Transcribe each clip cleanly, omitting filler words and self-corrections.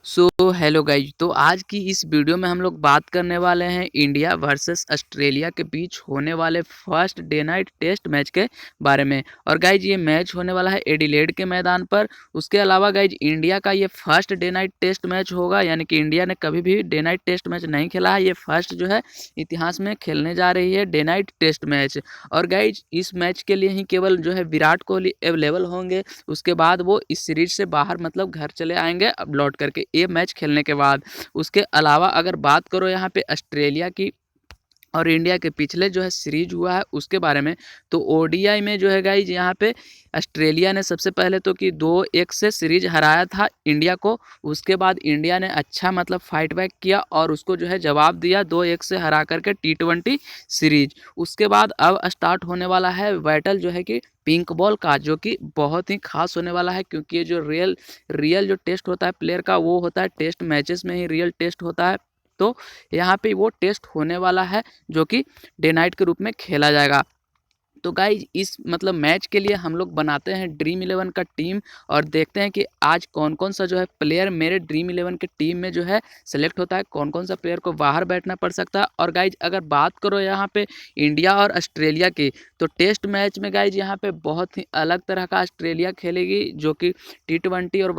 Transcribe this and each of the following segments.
So hello guys. तो आज की इस वीडियो में हम लोग बात करने वाले हैं इंडिया वर्सेस ऑस्ट्रेलिया के बीच होने वाले first day night test match के बारे में। और गाइज ये मैच होने वाला है एडिलेड के मैदान पर। उसके अलावा गाइज इंडिया का ये first day night test match होगा, यानी कि इंडिया ने कभी भी डे नाइट टेस्ट मैच नहीं खेला है। ये फर्स्ट जो है इतिहास में खेलने जा रही है डे नाइट टेस्ट मैच। और गाइज इस मैच के लिए ही केवल जो है विराट कोहली अवेलेबल होंगे। उसके बाद वो इस सीरीज से बाहर मतलब घर चले आएंगे अब लौट करके ये मैच खेलने के बाद। उसके अलावा अगर बात करो यहाँ पे ऑस्ट्रेलिया की और इंडिया के पिछले जो है सीरीज हुआ है उसके बारे में, तो ओडीआई में जो है गाइज यहाँ पे ऑस्ट्रेलिया ने सबसे पहले तो कि 2-1 से सीरीज हराया था इंडिया को। उसके बाद इंडिया ने अच्छा मतलब फाइट बैक किया और उसको जो है जवाब दिया 2-1 से हरा करके T20 सीरीज। उसके बाद अब स्टार्ट होने वाला है बैटल जो है कि पिंक बॉल का, जो कि बहुत ही खास होने वाला है, क्योंकि ये जो रियल जो टेस्ट होता है प्लेयर का वो होता है टेस्ट मैचेस में ही रियल टेस्ट होता है। तो यहाँ पे वो टेस्ट होने वाला है जो कि डे नाइट के रूप में खेला जाएगा। तो गाइज इस मतलब मैच के लिए हम लोग बनाते हैं ड्रीम 11 का टीम और देखते हैं कि आज कौन कौन सा जो है प्लेयर मेरे ड्रीम 11 के टीम में जो है सेलेक्ट होता है, कौन कौन सा प्लेयर को बाहर बैठना पड़ सकता है। और गाइज अगर बात करो यहाँ पे इंडिया और ऑस्ट्रेलिया की, तो टेस्ट मैच में गाइज यहाँ पे बहुत ही अलग तरह का ऑस्ट्रेलिया खेलेगी, जो कि T20 और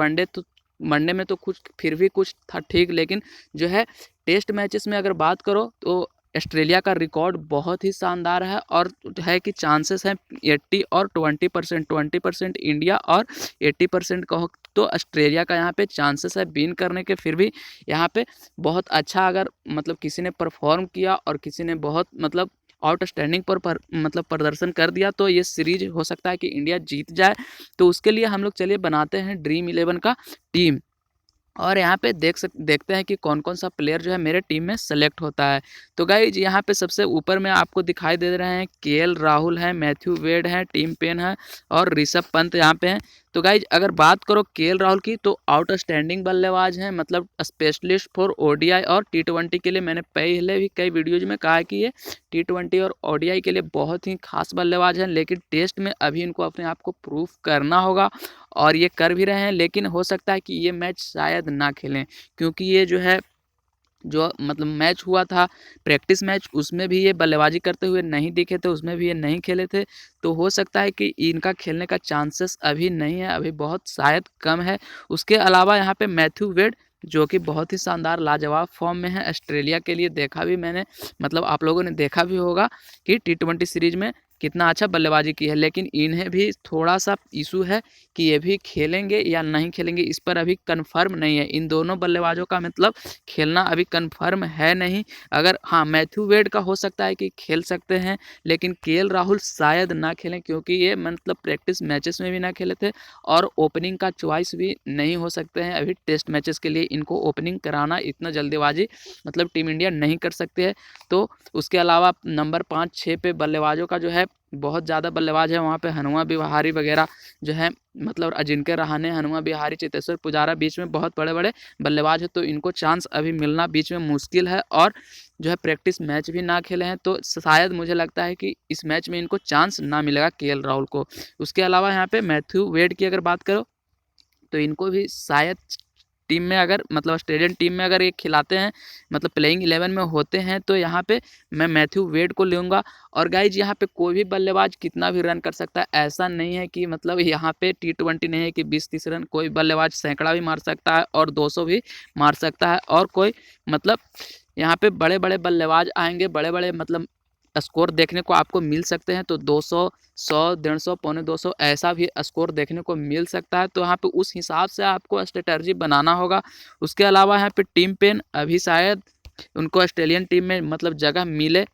वनडे में तो कुछ फिर भी कुछ था ठीक, लेकिन जो है टेस्ट मैचेस में अगर बात करो तो ऑस्ट्रेलिया का रिकॉर्ड बहुत ही शानदार है और है कि चांसेस हैं 80 और 20%, 20% इंडिया और 80% कहो तो ऑस्ट्रेलिया का यहाँ पे चांसेस है विन करने के। फिर भी यहाँ पे बहुत अच्छा अगर मतलब किसी ने परफॉर्म किया और किसी ने बहुत मतलब आउटस्टैंडिंग पर मतलब प्रदर्शन कर दिया तो ये सीरीज हो सकता है कि इंडिया जीत जाए। तो उसके लिए हम लोग चलिए बनाते हैं ड्रीम 11 का टीम और यहाँ पे देखते हैं कि कौन कौन सा प्लेयर जो है मेरे टीम में सेलेक्ट होता है। तो गाइज यहाँ पे सबसे ऊपर में आपको दिखाई दे रहे हैं केएल राहुल है, मैथ्यू वेड है, टिम पेन है और ऋषभ पंत यहाँ पे हैं। तो गाइज अगर बात करो केएल राहुल की, तो आउटस्टैंडिंग बल्लेबाज हैं, मतलब स्पेशलिस्ट फॉर ओडीआई और T20 के लिए। मैंने पहले भी कई वीडियोज में कहा है कि ये T20 और ओडीआई के लिए बहुत ही खास बल्लेबाज हैं, लेकिन टेस्ट में अभी इनको अपने आप को प्रूफ करना होगा और ये कर भी रहे हैं। लेकिन हो सकता है कि ये मैच शायद ना खेलें, क्योंकि ये जो है जो मतलब मैच हुआ था प्रैक्टिस मैच, उसमें भी ये बल्लेबाजी करते हुए नहीं दिखे थे, उसमें भी ये नहीं खेले थे। तो हो सकता है कि इनका खेलने का चांसेस अभी नहीं है, अभी बहुत शायद कम है। उसके अलावा यहाँ पे मैथ्यू वेड, जो कि बहुत ही शानदार लाजवाब फॉर्म में है ऑस्ट्रेलिया के लिए, देखा भी मैंने, मतलब आप लोगों ने देखा भी होगा कि T20 सीरीज में कितना अच्छा बल्लेबाजी की है। लेकिन इन्हें भी थोड़ा सा इशू है कि ये भी खेलेंगे या नहीं खेलेंगे, इस पर अभी कंफर्म नहीं है। इन दोनों बल्लेबाजों का मतलब खेलना अभी कंफर्म है नहीं। अगर हाँ मैथ्यू वेड का हो सकता है कि खेल सकते हैं, लेकिन केएल राहुल शायद ना खेलें, क्योंकि ये मतलब प्रैक्टिस मैचेस में भी ना खेले थे और ओपनिंग का चॉइस भी नहीं हो सकते हैं अभी टेस्ट मैचेस के लिए। इनको ओपनिंग कराना इतना जल्दीबाजी मतलब टीम इंडिया नहीं कर सकती है। तो उसके अलावा नंबर 5-6 पे बल्लेबाजों का जो है बहुत ज़्यादा बल्लेबाज है, वहाँ पे हनुमा विहारी वगैरह जो है, मतलब अजिंक्य रहाणे, हनुमा विहारी, चेतेश्वर पुजारा, बीच में बहुत बड़े बड़े बल्लेबाज है। तो इनको चांस अभी मिलना बीच में मुश्किल है और जो है प्रैक्टिस मैच भी ना खेले हैं, तो शायद मुझे लगता है कि इस मैच में इनको चांस ना मिलेगा केएल राहुल को। उसके अलावा यहाँ पे मैथ्यू वेड की अगर बात करो तो इनको भी शायद टीम में अगर मतलब ऑस्ट्रेलियन टीम में अगर ये खिलाते हैं, मतलब प्लेइंग 11 में होते हैं, तो यहाँ पे मैं मैथ्यू वेड को लूँगा। और गाइज यहाँ पे कोई भी बल्लेबाज कितना भी रन कर सकता है, ऐसा नहीं है कि मतलब यहाँ पे T20 नहीं है कि 20-30 रन, कोई बल्लेबाज सैकड़ा भी मार सकता है और 200 भी मार सकता है। और कोई मतलब यहाँ पे बड़े बड़े बल्लेबाज आएंगे, बड़े बड़े मतलब स्कोर देखने को आपको मिल सकते हैं। तो 200, 100, 150, पौने 200 ऐसा भी स्कोर देखने को मिल सकता है। तो यहाँ पे उस हिसाब से आपको स्ट्रेटर्जी बनाना होगा। उसके अलावा यहाँ पे टिम पेन, अभी शायद उनको ऑस्ट्रेलियन टीम में मतलब जगह मिले,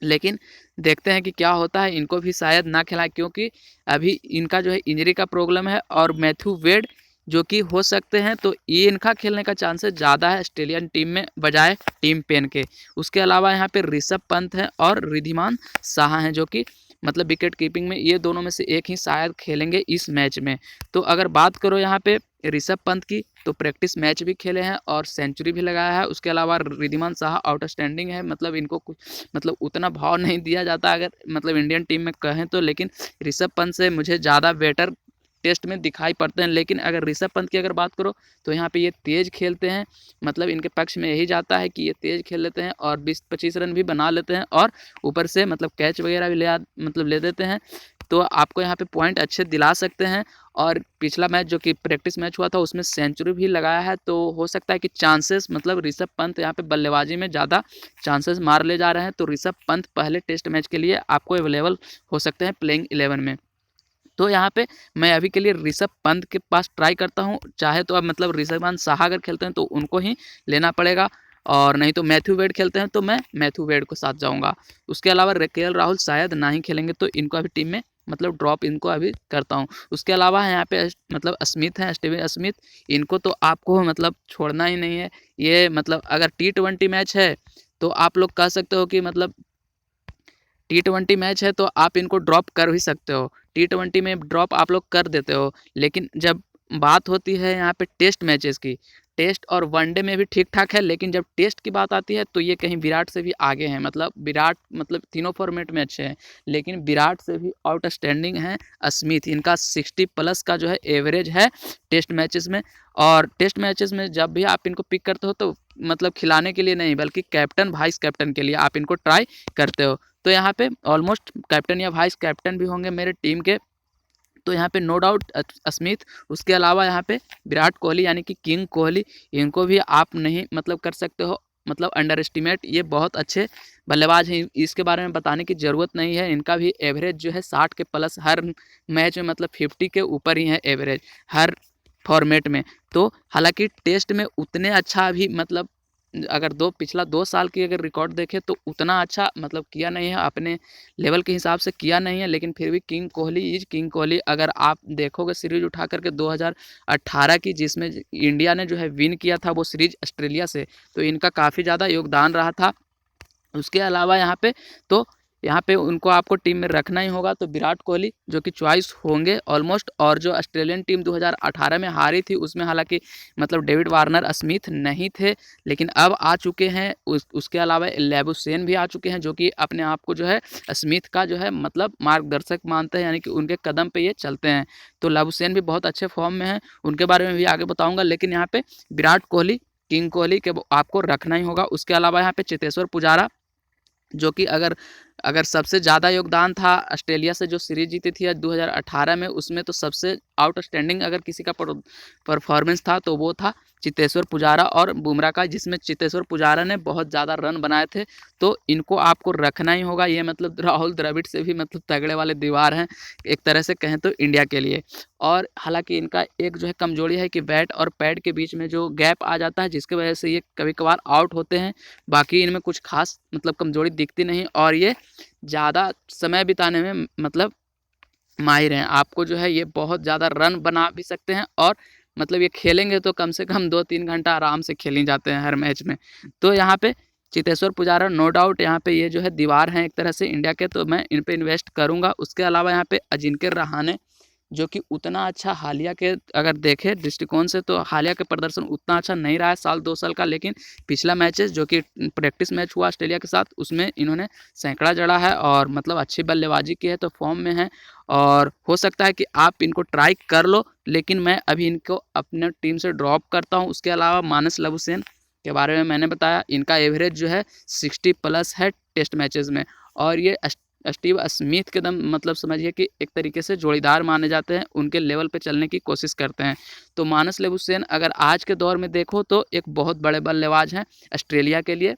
लेकिन देखते हैं कि क्या होता है। इनको भी शायद ना खिलाएं, क्योंकि अभी इनका जो है इंजरी का प्रॉब्लम है। और मैथ्यू वेड जो कि हो सकते हैं, तो ये इनका खेलने का चांसेस ज़्यादा है ऑस्ट्रेलियन टीम में बजाय टीम पेन के। उसके अलावा यहाँ पे ऋषभ पंत हैं और रिद्धिमान साहा हैं, जो कि मतलब विकेट कीपिंग में ये दोनों में से एक ही शायद खेलेंगे इस मैच में। तो अगर बात करो यहाँ पे ऋषभ पंत की, तो प्रैक्टिस मैच भी खेले हैं और सेंचुरी भी लगाया है। उसके अलावा रिद्धिमान साहा आउटस्टैंडिंग है, मतलब इनको कुछ मतलब उतना भाव नहीं दिया जाता अगर मतलब इंडियन टीम में कहें तो, लेकिन ऋषभ पंत से मुझे ज़्यादा बेटर टेस्ट में दिखाई पड़ते हैं। लेकिन अगर ऋषभ पंत की अगर बात करो तो यहाँ पे ये तेज़ खेलते हैं, मतलब इनके पक्ष में यही जाता है कि ये तेज़ खेल लेते हैं और 20-25 रन भी बना लेते हैं और ऊपर से मतलब कैच वगैरह भी ले देते हैं। तो आपको यहाँ पे पॉइंट अच्छे दिला सकते हैं। और पिछला मैच जो कि प्रैक्टिस मैच हुआ था उसमें सेंचुरी भी लगाया है, तो हो सकता है कि चांसेस मतलब ऋषभ पंत यहाँ पे बल्लेबाजी में ज़्यादा चांसेस मार ले जा रहे हैं। तो ऋषभ पंत पहले टेस्ट मैच के लिए आपको अवेलेबल हो सकते हैं प्लेइंग 11 में। तो यहाँ पे मैं अभी के लिए ऋषभ पंत के पास ट्राई करता हूँ। चाहे तो अब मतलब ऋषभान शाह अगर खेलते हैं तो उनको ही लेना पड़ेगा, और नहीं तो मैथ्यू वेड खेलते हैं तो मैं मैथ्यू वेड को साथ जाऊँगा। उसके अलावा केएल राहुल शायद ना ही खेलेंगे, तो इनको अभी टीम में मतलब ड्रॉप इनको अभी करता हूँ। उसके अलावा यहाँ पे मतलब स्मिथ हैं, स्टीवन स्मिथ, इनको तो आपको मतलब छोड़ना ही नहीं है। ये मतलब अगर T20 मैच है तो आप लोग कह सकते हो कि मतलब T20 मैच है तो आप इनको ड्रॉप कर भी सकते हो, T20 में ड्रॉप आप लोग कर देते हो। लेकिन जब बात होती है यहाँ पे टेस्ट मैचेस की, टेस्ट और वनडे में भी ठीक ठाक है, लेकिन जब टेस्ट की बात आती है तो ये कहीं विराट से भी आगे हैं। मतलब विराट मतलब तीनों फॉर्मेट में अच्छे हैं, लेकिन विराट से भी आउटस्टैंडिंग है स्मिथ। इनका 60+ का जो है एवरेज है टेस्ट मैचेस में। और टेस्ट मैचेस में जब भी आप इनको पिक करते हो तो मतलब खिलाने के लिए नहीं, बल्कि कैप्टन वाइस कैप्टन के लिए आप इनको ट्राई करते हो। तो यहाँ पे ऑलमोस्ट कैप्टन या वाइस कैप्टन भी होंगे मेरे टीम के। तो यहाँ पे नो डाउट स्मिथ। उसके अलावा यहाँ पे विराट कोहली यानी कि किंग कोहली, इनको भी आप नहीं मतलब कर सकते हो मतलब अंडर एस्टिमेट। ये बहुत अच्छे बल्लेबाज हैं, इसके बारे में बताने की ज़रूरत नहीं है। इनका भी एवरेज जो है 60 के प्लस हर मैच में, मतलब 50 के ऊपर ही है एवरेज हर फॉर्मेट में। तो हालांकि टेस्ट में उतने अच्छा भी मतलब अगर पिछला 2 साल की अगर रिकॉर्ड देखें तो उतना अच्छा मतलब किया नहीं है, अपने लेवल के हिसाब से किया नहीं है। लेकिन फिर भी king Kohli is king Kohli. अगर आप देखोगे सीरीज उठा करके 2018 की, जिसमें इंडिया ने जो है विन किया था वो सीरीज ऑस्ट्रेलिया से, तो इनका काफ़ी ज़्यादा योगदान रहा था। उसके अलावा यहाँ पे उनको आपको टीम में रखना ही होगा, तो विराट कोहली जो कि चॉइस होंगे ऑलमोस्ट। और जो ऑस्ट्रेलियन टीम 2018 में हारी थी उसमें हालांकि मतलब डेविड वार्नर स्मिथ नहीं थे, लेकिन अब आ चुके हैं। उसके अलावा लैबुशेन भी आ चुके हैं, जो कि अपने आप को जो है स्मिथ का जो है मतलब मार्गदर्शक मानते हैं, यानी कि उनके कदम पे ये चलते हैं। तो लैबुशेन भी बहुत अच्छे फॉर्म में हैं, उनके बारे में भी आगे बताऊँगा। लेकिन यहाँ पे विराट कोहली किंग कोहली के आपको रखना ही होगा। उसके अलावा यहाँ पे चेतेश्वर पुजारा, जो कि अगर सबसे ज़्यादा योगदान था ऑस्ट्रेलिया से जो सीरीज जीती थी 2018 में, उसमें तो सबसे आउटस्टैंडिंग अगर किसी का परफॉर्मेंस था तो वो था चेतेश्वर पुजारा और बुमराह का, जिसमें चेतेश्वर पुजारा ने बहुत ज़्यादा रन बनाए थे। तो इनको आपको रखना ही होगा। ये मतलब राहुल द्रविड़ से भी मतलब तगड़े वाले दीवार हैं एक तरह से कहें तो इंडिया के लिए। और हालांकि इनका एक जो है कमजोरी है कि बैट और पैड के बीच में जो गैप आ जाता है, जिसकी वजह से ये कभी कभार आउट होते हैं। बाकी इनमें कुछ खास मतलब कमजोरी दिखती नहीं, और ये ज़्यादा समय बिताने में मतलब माहिर हैं। आपको जो है ये बहुत ज़्यादा रन बना भी सकते हैं, और मतलब ये खेलेंगे तो कम से कम 2-3 घंटा आराम से खेल ही जाते हैं हर मैच में। तो यहाँ पे चेतेश्वर पुजारा नो डाउट यहाँ पे ये जो है दीवार हैं एक तरह से इंडिया के, तो मैं इन पे इन्वेस्ट करूँगा। उसके अलावा यहाँ पे अजिंक्य रहाणे, जो कि उतना अच्छा हालिया के अगर देखें दृष्टिकोण से तो हालिया के प्रदर्शन उतना अच्छा नहीं रहा है साल 2 साल का। लेकिन पिछला मैचेस जो कि प्रैक्टिस मैच हुआ ऑस्ट्रेलिया के साथ, उसमें इन्होंने सैकड़ा जड़ा है और मतलब अच्छी बल्लेबाजी की है, तो फॉर्म में है। और हो सकता है कि आप इनको ट्राई कर लो, लेकिन मैं अभी इनको अपने टीम से ड्रॉप करता हूँ। उसके अलावा मानस लबुशेन के बारे में मैंने बताया, इनका एवरेज जो है 60+ है टेस्ट मैचेस में। और ये स्टीव स्मिथ के दम मतलब समझिए कि एक तरीके से जोड़ीदार माने जाते हैं, उनके लेवल पे चलने की कोशिश करते हैं। तो मानस लबुशेन अगर आज के दौर में देखो तो एक बहुत बड़े बल्लेबाज हैं ऑस्ट्रेलिया के लिए,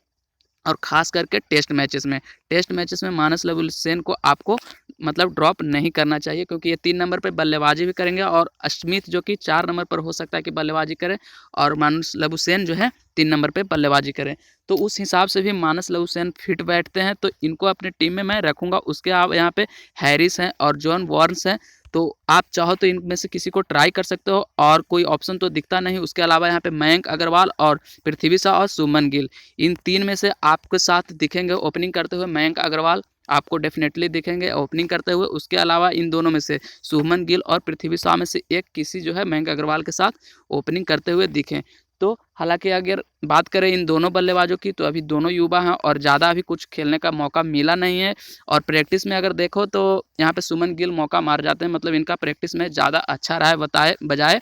और ख़ास करके टेस्ट मैचेस में मानस लबुशेन को आपको मतलब ड्रॉप नहीं करना चाहिए, क्योंकि ये 3 नंबर पे बल्लेबाजी भी करेंगे, और स्मिथ जो कि 4 नंबर पर हो सकता है कि बल्लेबाजी करे, और मानस लबुशेन जो है 3 नंबर पे बल्लेबाजी करें। तो उस हिसाब से भी मानस लबुशेन फिट बैठते हैं, तो इनको अपनी टीम में मैं रखूँगा। उसके यहाँ पे हैरिस हैं और जॉन वॉर्न्स हैं, तो आप चाहो तो इनमें से किसी को ट्राई कर सकते हो, और कोई ऑप्शन तो दिखता नहीं। उसके अलावा यहाँ पे मयंक अग्रवाल और पृथ्वी शॉ और शुभमन गिल, इन 3 में से आपके साथ दिखेंगे ओपनिंग करते हुए। मयंक अग्रवाल आपको डेफिनेटली दिखेंगे ओपनिंग करते हुए। उसके अलावा इन दोनों में से शुभमन गिल और पृथ्वी शॉ में से एक किसी जो है मयंक अग्रवाल के साथ ओपनिंग करते हुए दिखें। तो हालांकि अगर बात करें इन दोनों बल्लेबाजों की तो अभी दोनों युवा हैं और ज़्यादा अभी कुछ खेलने का मौका मिला नहीं है। और प्रैक्टिस में अगर देखो तो यहाँ पे सुमन गिल मौका मार जाते हैं, मतलब इनका प्रैक्टिस में ज़्यादा अच्छा रहा है बताए बजाय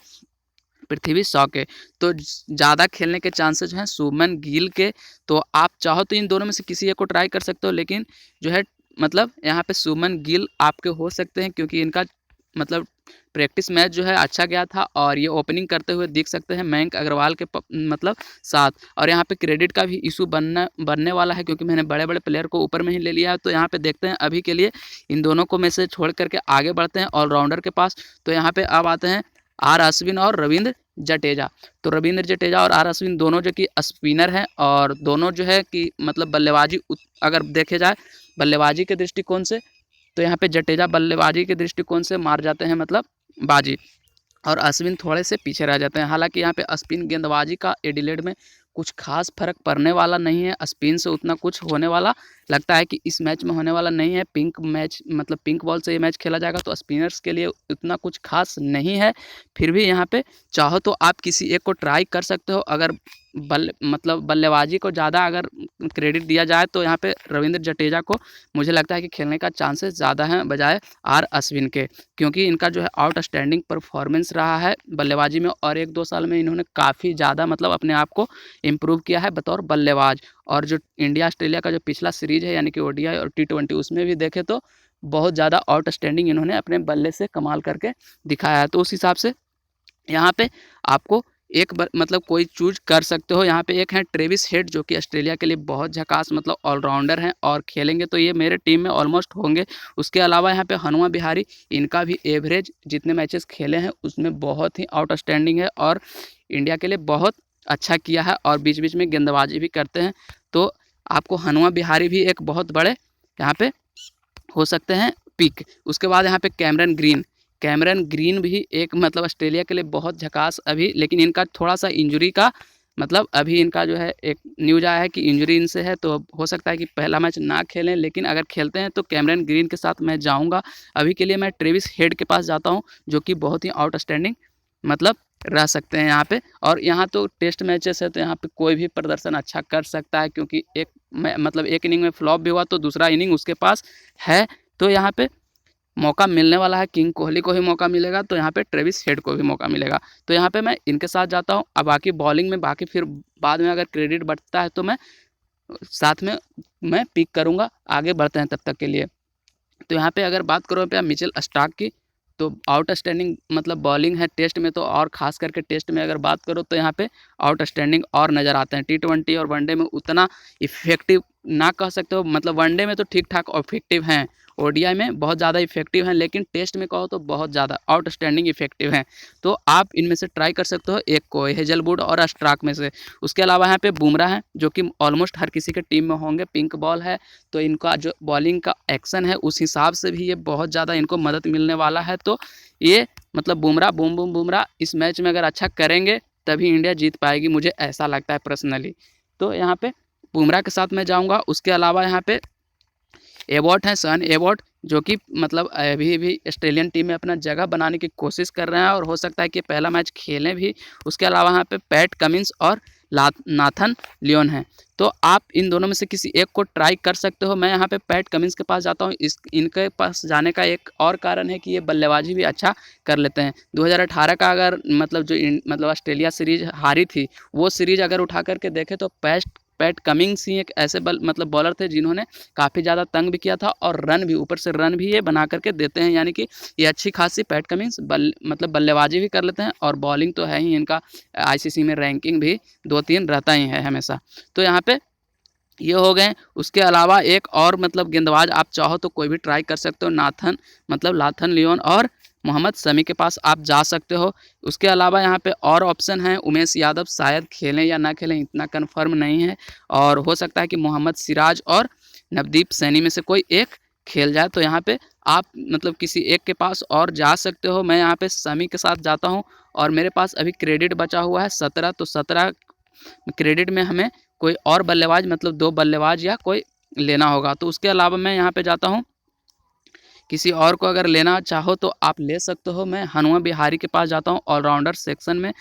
पृथ्वी शॉ के। तो ज़्यादा खेलने के चांसेज हैं सुमन गिल के। तो आप चाहो तो इन दोनों में से किसी एक को ट्राई कर सकते हो, लेकिन जो है मतलब यहाँ पे सुमन गिल आपके हो सकते हैं, क्योंकि इनका मतलब प्रैक्टिस मैच जो है अच्छा गया था और ये ओपनिंग करते हुए दिख सकते हैं मयंक अग्रवाल के मतलब साथ। और यहाँ पे क्रेडिट का भी इशू बनने वाला है, क्योंकि मैंने बड़े बड़े प्लेयर को ऊपर में ही ले लिया है। तो यहाँ पे देखते हैं अभी के लिए इन दोनों को में से छोड़ करके आगे बढ़ते हैं ऑलराउंडर के पास। तो यहाँ पे अब आते हैं आर अश्विन और रविंद्र जडेजा। तो रविंद्र जडेजा और आर अश्विन दोनों जो कि स्पिनर हैं और दोनों जो है कि मतलब बल्लेबाजी अगर देखे जाए बल्लेबाजी के दृष्टिकोण से, तो यहाँ पे जडेजा बल्लेबाजी के दृष्टिकोण से मार जाते हैं मतलब बाजी, और अश्विन थोड़े से पीछे रह जाते हैं। हालांकि यहाँ पे स्पिन गेंदबाजी का एडिलेड में कुछ खास फर्क पड़ने वाला नहीं है, स्पिन से उतना कुछ होने वाला लगता है कि इस मैच में होने वाला नहीं है। पिंक मैच मतलब पिंक बॉल से ये मैच खेला जाएगा, तो स्पिनर्स के लिए उतना कुछ खास नहीं है। फिर भी यहाँ पे चाहो तो आप किसी एक को ट्राई कर सकते हो। अगर मतलब बल्लेबाजी को ज़्यादा अगर क्रेडिट दिया जाए तो यहाँ पे रविंद्र जडेजा को मुझे लगता है कि खेलने का चांसेस ज़्यादा हैं बजाय आर अश्विन के, क्योंकि इनका जो है आउटस्टैंडिंग परफॉर्मेंस रहा है बल्लेबाजी में और 1-2 साल में इन्होंने काफ़ी ज़्यादा मतलब अपने आप को इम्प्रूव किया है बतौर बल्लेबाज। और जो इंडिया ऑस्ट्रेलिया का जो पिछला सीरीज़ है यानी कि ओडीआई और टी20 उसमें भी देखें तो बहुत ज़्यादा आउटस्टैंडिंग इन्होंने अपने बल्ले से कमाल करके दिखाया है। तो उस हिसाब से यहाँ पे आपको एक मतलब कोई चूज कर सकते हो। यहाँ पे एक है ट्रेविस हेड जो कि ऑस्ट्रेलिया के लिए बहुत झकास मतलब ऑलराउंडर हैं और खेलेंगे तो ये मेरे टीम में ऑलमोस्ट होंगे। उसके अलावा यहाँ पे हनुमा बिहारी, इनका भी एवरेज जितने मैचेस खेले हैं उसमें बहुत ही आउटस्टैंडिंग है और इंडिया के लिए बहुत अच्छा किया है और बीच बीच में गेंदबाजी भी करते हैं। तो आपको हनुमा बिहारी भी एक बहुत बड़े यहाँ पे हो सकते हैं पिक। उसके बाद यहाँ पे कैमरन ग्रीन भी एक मतलब ऑस्ट्रेलिया के लिए बहुत झकास अभी, लेकिन इनका थोड़ा सा इंजरी का मतलब अभी इनका जो है एक न्यूज़ आया है कि इंजरी इनसे है, तो हो सकता है कि पहला मैच ना खेलें, लेकिन अगर खेलते हैं तो कैमरन ग्रीन के साथ मैं जाऊंगा। अभी के लिए मैं ट्रेविस हेड के पास जाता हूं जो कि बहुत ही आउटस्टैंडिंग मतलब रह सकते हैं यहाँ पे। और यहाँ तो टेस्ट मैचेस है तो यहाँ पे कोई भी प्रदर्शन अच्छा कर सकता है, क्योंकि एक मतलब एक इनिंग में फ्लॉप भी हुआ तो दूसरा इनिंग उसके पास है। तो यहाँ पे मौका मिलने वाला है, किंग कोहली को ही मौका मिलेगा तो यहाँ पे ट्रेविस हेड को भी मौका मिलेगा। तो यहाँ पे मैं इनके साथ जाता हूँ। अब बाकी बॉलिंग में बाकी फिर बाद में अगर क्रेडिट बढ़ता है तो मैं साथ में मैं पिक करूँगा। आगे बढ़ते हैं तब तक के लिए। तो यहाँ पे अगर बात करो पे मिचेल स्टार्क की, तो आउटस्टैंडिंग मतलब बॉलिंग है टेस्ट में, तो और खास करके टेस्ट में अगर बात करो तो यहाँ पे आउटस्टैंडिंग और नज़र आते हैं। टी20 और वनडे में उतना इफेक्टिव ना कह सकते हो, मतलब वनडे में तो ठीक ठाक इफेक्टिव हैं, ओडीआई में बहुत ज़्यादा इफेक्टिव हैं, लेकिन टेस्ट में कहो तो बहुत ज़्यादा आउटस्टैंडिंग इफेक्टिव हैं। तो आप इनमें से ट्राई कर सकते हो एक को, हेजलवुड और स्टार्क में से। उसके अलावा यहाँ पे बुमराह हैं जो कि ऑलमोस्ट हर किसी के टीम में होंगे, पिंक बॉल है तो इनका जो बॉलिंग का एक्शन है उस हिसाब से भी ये बहुत ज़्यादा इनको मदद मिलने वाला है। तो ये मतलब बुमराह बुमराह इस मैच में अगर अच्छा करेंगे तभी इंडिया जीत पाएगी, मुझे ऐसा लगता है पर्सनली। तो यहाँ पे बुमराह के साथ मैं जाऊँगा। उसके अलावा यहाँ पे एबॉट हैं, सन एबॉट, जो कि मतलब अभी भी ऑस्ट्रेलियन टीम में अपना जगह बनाने की कोशिश कर रहे हैं और हो सकता है कि पहला मैच खेलें भी। उसके अलावा यहाँ पे पैट कमिंस और नाथन लियोन हैं। तो आप इन दोनों में से किसी एक को ट्राई कर सकते हो। मैं यहाँ पे पैट कमिंस के पास जाता हूँ। इनके पास जाने का एक और कारण है कि ये बल्लेबाजी भी अच्छा कर लेते हैं। 2018 का अगर मतलब जो मतलब ऑस्ट्रेलिया सीरीज हारी थी वो सीरीज अगर उठा करके देखें तो पैट कमिंग्स ही एक ऐसे मतलब बॉलर थे जिन्होंने काफ़ी ज़्यादा तंग भी किया था और रन भी ऊपर से रन भी ये बना करके देते हैं। यानी कि ये अच्छी खासी पैट कमिंग्स मतलब बल्लेबाजी भी कर लेते हैं और बॉलिंग तो है ही, इनका आईसीसी में रैंकिंग भी 2-3 रहता ही है हमेशा। तो यहाँ पे ये हो गए। उसके अलावा एक और मतलब गेंदबाज आप चाहो तो कोई भी ट्राई कर सकते हो, लाथन लियोन और मोहम्मद शमी के पास आप जा सकते हो। उसके अलावा यहाँ पे और ऑप्शन हैं, उमेश यादव शायद खेलें या ना खेलें इतना कंफर्म नहीं है, और हो सकता है कि मोहम्मद सिराज और नवदीप सैनी में से कोई एक खेल जाए। तो यहाँ पे आप मतलब किसी एक के पास और जा सकते हो। मैं यहाँ पे शमी के साथ जाता हूँ और मेरे पास अभी क्रेडिट बचा हुआ है 17, तो 17 क्रेडिट में हमें कोई और बल्लेबाज मतलब 2 बल्लेबाज या कोई लेना होगा। तो उसके अलावा मैं यहाँ पे जाता हूँ, किसी और को अगर लेना चाहो तो आप ले सकते हो। मैं हनुमा बिहारी के पास जाता हूँ ऑलराउंडर सेक्शन में।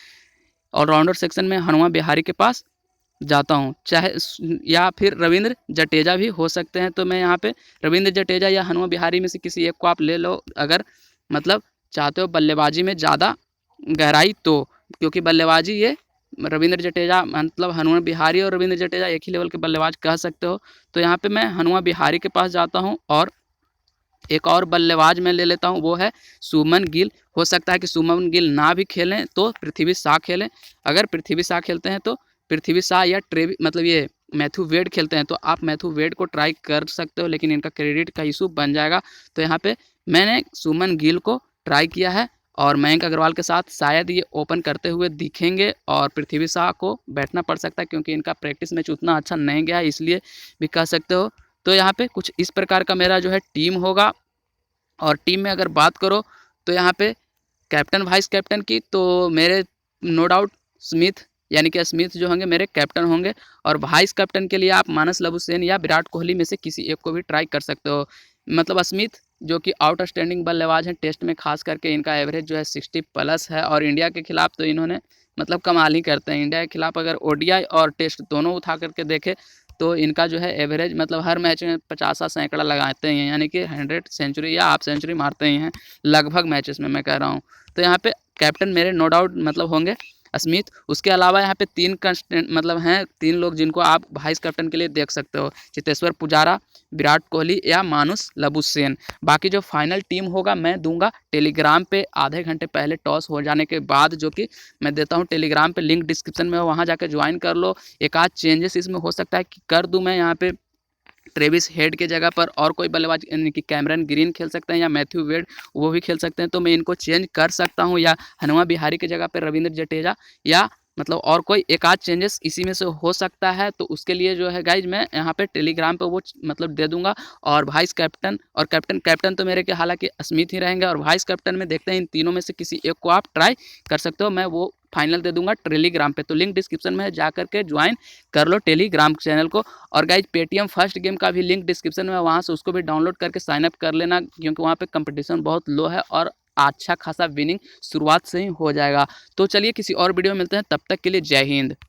ऑलराउंडर सेक्शन में हनुमा विहारी के पास जाता हूँ, चाहे या फिर रविंद्र जडेजा भी हो सकते हैं। तो मैं यहाँ पे रविंद्र जडेजा या हनुमा विहारी में से किसी एक को आप ले लो, अगर मतलब चाहते हो बल्लेबाजी में ज़्यादा गहराई तो, क्योंकि बल्लेबाजी ये रविंद्र जडेजा मतलब हनुमा विहारी और रविंद्र जडेजा एक ही लेवल के बल्लेबाज कह सकते हो। तो यहाँ पे मैं हनुमा विहारी के पास जाता हूँ और एक और बल्लेबाज मैं ले लेता हूँ, वो है शुभमन गिल। हो सकता है कि शुभमन गिल ना भी खेलें तो पृथ्वी शॉ खेलें। अगर पृथ्वी शॉ खेलते हैं तो पृथ्वी शॉ या मतलब ये मैथ्यू वेड खेलते हैं तो आप मैथ्यू वेड को ट्राई कर सकते हो, लेकिन इनका क्रेडिट का इशू बन जाएगा। तो यहाँ पे मैंने शुभमन गिल को ट्राई किया है और मयंक अग्रवाल के साथ शायद ये ओपन करते हुए दिखेंगे और पृथ्वी शॉ को बैठना पड़ सकता है, क्योंकि इनका प्रैक्टिस मैच उतना अच्छा नहीं गया है, इसलिए भी कह सकते हो। तो यहाँ पे कुछ इस प्रकार का मेरा जो है टीम होगा। और टीम में अगर बात करो तो यहाँ पे कैप्टन वाइस कैप्टन की, तो मेरे नो डाउट स्मिथ यानी कि स्मिथ जो होंगे मेरे कैप्टन होंगे। और वाइस कैप्टन के लिए आप मानस लबुशेन या विराट कोहली में से किसी एक को भी ट्राई कर सकते हो। मतलब स्मिथ जो कि आउटस्टैंडिंग बल्लेबाज हैं, टेस्ट में खास करके इनका एवरेज जो है 60+ है और इंडिया के खिलाफ तो इन्होंने मतलब कमाल ही करते हैं। इंडिया के खिलाफ अगर ओडीआई और टेस्ट दोनों उठा करके देखे तो इनका जो है एवरेज मतलब हर मैच में 50 सैकड़ा लगाते हैं, यानी कि 100 सेंचुरी या हाफ सेंचुरी मारते ही हैं लगभग मैचेस में, मैं कह रहा हूँ। तो यहाँ पे कैप्टन मेरे नो डाउट मतलब होंगे स्मिथ। उसके अलावा यहाँ पे 3 कंस्टेंट मतलब हैं 3 लोग जिनको आप वाइस कैप्टन के लिए देख सकते हो, चेतेश्वर पुजारा, विराट कोहली या मानुस लबुशेन। बाकी जो फाइनल टीम होगा मैं दूंगा टेलीग्राम पे आधे घंटे पहले टॉस हो जाने के बाद, जो कि मैं देता हूँ टेलीग्राम पे, लिंक डिस्क्रिप्शन में, वहाँ जाकर ज्वाइन कर लो। एक आध चेंजेस इसमें हो सकता है कि कर दूँ मैं यहाँ पे, ट्रेविस हेड के जगह पर और कोई बल्लेबाज यानी कि कैमरन ग्रीन खेल सकते हैं या मैथ्यू वेड वो भी खेल सकते हैं, तो मैं इनको चेंज कर सकता हूं, या हनुमा विहारी की जगह पर रविंद्र जडेजा या मतलब और कोई एक आध चेंजेस इसी में से हो सकता है। तो उसके लिए जो है गाइज मैं यहाँ पे टेलीग्राम पे वो मतलब दे दूंगा। और वाइस कैप्टन और कैप्टन तो मेरे के हालांकि स्मिथ ही रहेंगे, और वाइस कैप्टन में देखते हैं इन तीनों में से किसी एक को आप ट्राई कर सकते हो। मैं वो फाइनल दे दूंगा टेलीग्राम पे, तो लिंक डिस्क्रिप्शन में जा करके ज्वाइन कर लो टेलीग्राम चैनल को। और गाइज पेटीएम फर्स्ट गेम का भी लिंक डिस्क्रिप्शन में, वहाँ से उसको भी डाउनलोड करके साइन अप कर लेना, क्योंकि वहाँ पे कंपटीशन बहुत लो है और अच्छा खासा विनिंग शुरुआत से ही हो जाएगा। तो चलिए किसी और वीडियो में मिलते हैं, तब तक के लिए जय हिंद।